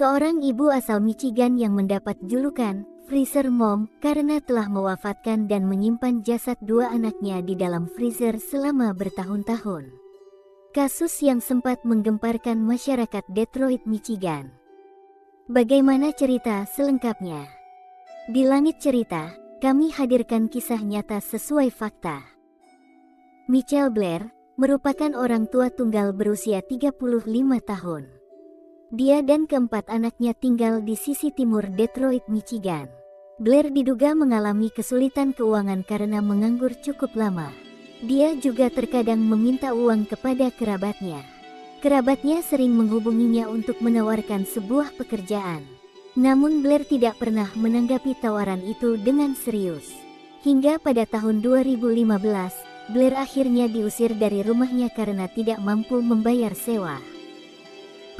seorang ibu asal Michigan yang mendapat julukan Freezer Mom karena telah mewafatkan dan menyimpan jasad dua anaknya di dalam freezer selama bertahun-tahun. Kasus yang sempat menggemparkan masyarakat Detroit, Michigan. Bagaimana cerita selengkapnya? Di Langit Cerita, kami hadirkan kisah nyata sesuai fakta. Michelle Blair merupakan orang tua tunggal berusia 35 tahun. Dia dan keempat anaknya tinggal di sisi timur Detroit, Michigan. Blair diduga mengalami kesulitan keuangan karena menganggur cukup lama. Dia juga terkadang meminta uang kepada kerabatnya. Kerabatnya sering menghubunginya untuk menawarkan sebuah pekerjaan. Namun Blair tidak pernah menanggapi tawaran itu dengan serius. Hingga pada tahun 2015, Blair akhirnya diusir dari rumahnya karena tidak mampu membayar sewa.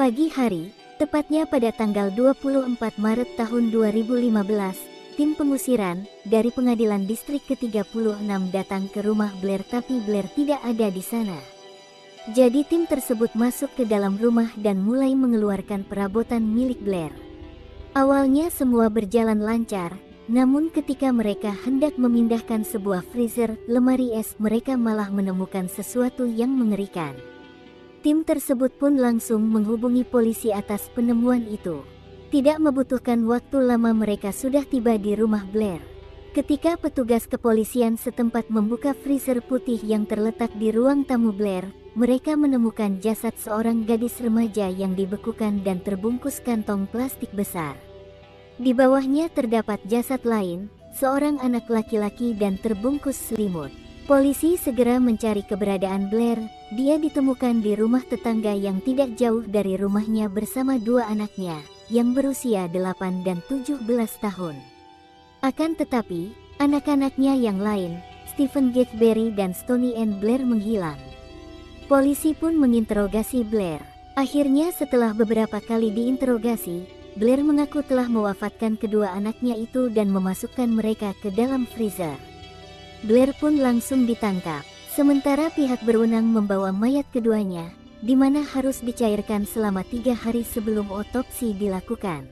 Pagi hari, tepatnya pada tanggal 24 Maret tahun 2015, tim pengusiran dari Pengadilan Distrik ke-36 datang ke rumah Blair, tapi Blair tidak ada di sana. Jadi tim tersebut masuk ke dalam rumah dan mulai mengeluarkan perabotan milik Blair. Awalnya semua berjalan lancar, namun ketika mereka hendak memindahkan sebuah freezer, lemari es, mereka malah menemukan sesuatu yang mengerikan. Tim tersebut pun langsung menghubungi polisi atas penemuan itu. Tidak membutuhkan waktu lama mereka sudah tiba di rumah Blair. Ketika petugas kepolisian setempat membuka freezer putih yang terletak di ruang tamu Blair, mereka menemukan jasad seorang gadis remaja yang dibekukan dan terbungkus kantong plastik besar. Di bawahnya terdapat jasad lain, seorang anak laki-laki dan terbungkus selimut. Polisi segera mencari keberadaan Blair. Dia ditemukan di rumah tetangga yang tidak jauh dari rumahnya bersama dua anaknya, yang berusia 8 dan 17 tahun. Akan tetapi, anak-anaknya yang lain, Stephen Gatesbury dan Stoney Ann Blair, menghilang. Polisi pun menginterogasi Blair. Akhirnya setelah beberapa kali diinterogasi, Blair mengaku telah mewafatkan kedua anaknya itu dan memasukkan mereka ke dalam freezer. Blair pun langsung ditangkap, sementara pihak berwenang membawa mayat keduanya, di mana harus dicairkan selama 3 hari sebelum otopsi dilakukan.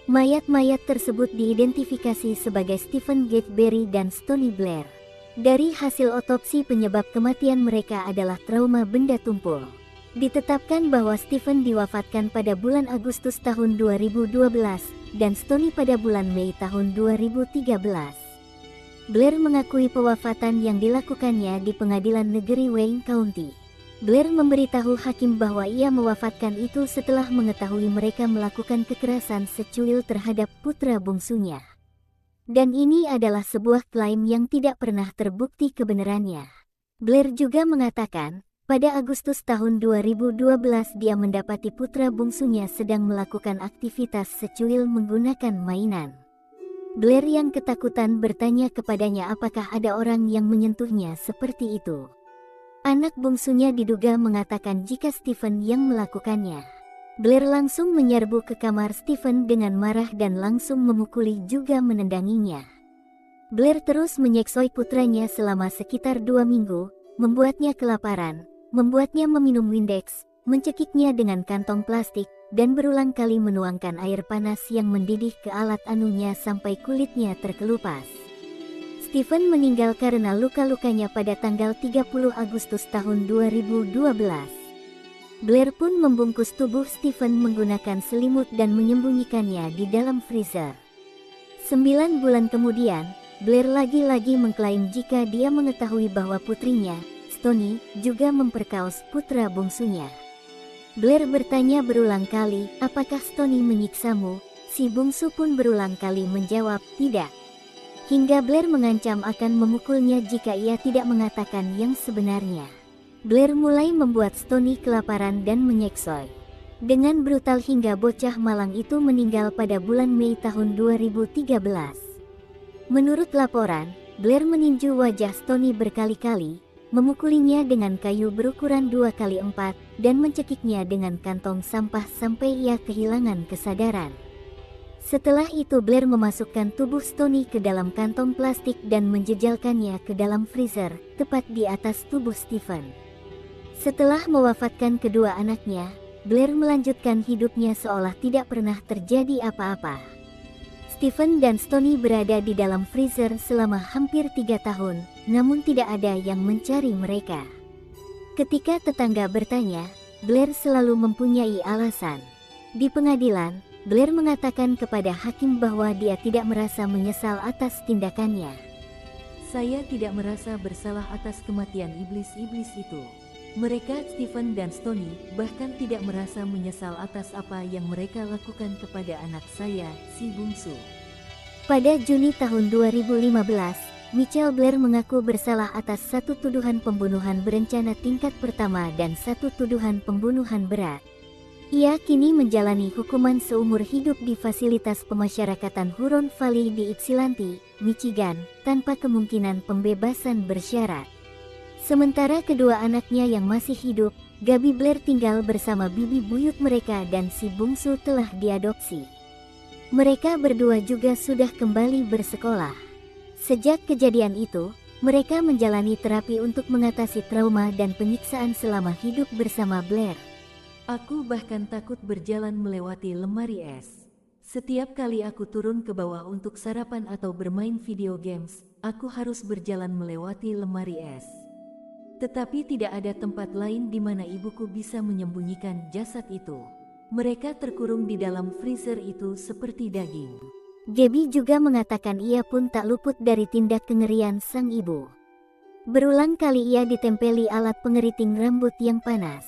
Mayat-mayat tersebut diidentifikasi sebagai Stephen Gatesbury dan Stoney Blair. Dari hasil otopsi, penyebab kematian mereka adalah trauma benda tumpul. Ditetapkan bahwa Stephen diwafatkan pada bulan Agustus tahun 2012 dan Stoney pada bulan Mei tahun 2013. Blair mengakui pewafatan yang dilakukannya di Pengadilan Negeri Wayne County. Blair memberitahu hakim bahwa ia mewafatkan itu setelah mengetahui mereka melakukan kekerasan seksual terhadap putra bungsunya. Dan ini adalah sebuah klaim yang tidak pernah terbukti kebenarannya. Blair juga mengatakan, pada Agustus tahun 2012 dia mendapati putra bungsunya sedang melakukan aktivitas seksual menggunakan mainan. Blair yang ketakutan bertanya kepadanya apakah ada orang yang menyentuhnya seperti itu. Anak bungsunya diduga mengatakan jika Stephen yang melakukannya. Blair langsung menyerbu ke kamar Stephen dengan marah dan langsung memukuli juga menendanginya. Blair terus menyeksoi putranya selama sekitar 2 minggu, membuatnya kelaparan, membuatnya meminum Windex, mencekiknya dengan kantong plastik, dan berulang kali menuangkan air panas yang mendidih ke alat anunya sampai kulitnya terkelupas. Stephen meninggal karena luka-lukanya pada tanggal 30 Agustus tahun 2012. Blair pun membungkus tubuh Stephen menggunakan selimut dan menyembunyikannya di dalam freezer. 9 bulan kemudian, Blair lagi-lagi mengklaim jika dia mengetahui bahwa putrinya, Stoney, juga memperkaos putra bungsunya. Blair bertanya berulang kali, apakah Stoney menyiksamu? Si bungsu pun berulang kali menjawab, tidak. Hingga Blair mengancam akan memukulnya jika ia tidak mengatakan yang sebenarnya. Blair mulai membuat Stoney kelaparan dan menyeksoi dengan brutal hingga bocah malang itu meninggal pada bulan Mei tahun 2013. Menurut laporan, Blair meninju wajah Stoney berkali-kali, memukulinya dengan kayu berukuran 2x4, dan mencekiknya dengan kantong sampah sampai ia kehilangan kesadaran. Setelah itu Blair memasukkan tubuh Stoney ke dalam kantong plastik dan menjejalkannya ke dalam freezer, tepat di atas tubuh Stephen. Setelah mewafatkan kedua anaknya, Blair melanjutkan hidupnya seolah tidak pernah terjadi apa-apa. Stephen dan Stoney berada di dalam freezer selama hampir 3 tahun, namun tidak ada yang mencari mereka. Ketika tetangga bertanya, Blair selalu mempunyai alasan. Di pengadilan, Blair mengatakan kepada hakim bahwa dia tidak merasa menyesal atas tindakannya. Saya tidak merasa bersalah atas kematian iblis-iblis itu. Mereka, Stephen dan Stoney, bahkan tidak merasa menyesal atas apa yang mereka lakukan kepada anak saya, si bungsu. Pada Juni tahun 2015, Michael Blair mengaku bersalah atas 1 tuduhan pembunuhan berencana tingkat pertama dan 1 tuduhan pembunuhan berat. Ia kini menjalani hukuman seumur hidup di fasilitas pemasyarakatan Huron Valley di Ypsilanti, Michigan, tanpa kemungkinan pembebasan bersyarat. Sementara kedua anaknya yang masih hidup, Gabby Blair tinggal bersama bibi buyut mereka dan si bungsu telah diadopsi. Mereka berdua juga sudah kembali bersekolah. Sejak kejadian itu, mereka menjalani terapi untuk mengatasi trauma dan penyiksaan selama hidup bersama Blair. Aku bahkan takut berjalan melewati lemari es. Setiap kali aku turun ke bawah untuk sarapan atau bermain video games, aku harus berjalan melewati lemari es. Tetapi tidak ada tempat lain di mana ibuku bisa menyembunyikan jasad itu. Mereka terkurung di dalam freezer itu seperti daging. Gabby juga mengatakan ia pun tak luput dari tindak kengerian sang ibu. Berulang kali ia ditempeli alat pengeriting rambut yang panas.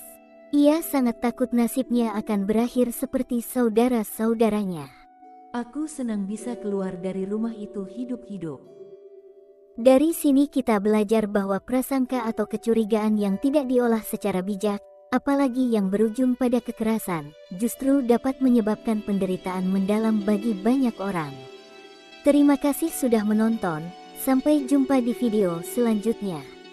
Ia sangat takut nasibnya akan berakhir seperti saudara-saudaranya. Aku senang bisa keluar dari rumah itu hidup-hidup. Dari sini kita belajar bahwa prasangka atau kecurigaan yang tidak diolah secara bijak, apalagi yang berujung pada kekerasan, justru dapat menyebabkan penderitaan mendalam bagi banyak orang. Terima kasih sudah menonton, sampai jumpa di video selanjutnya.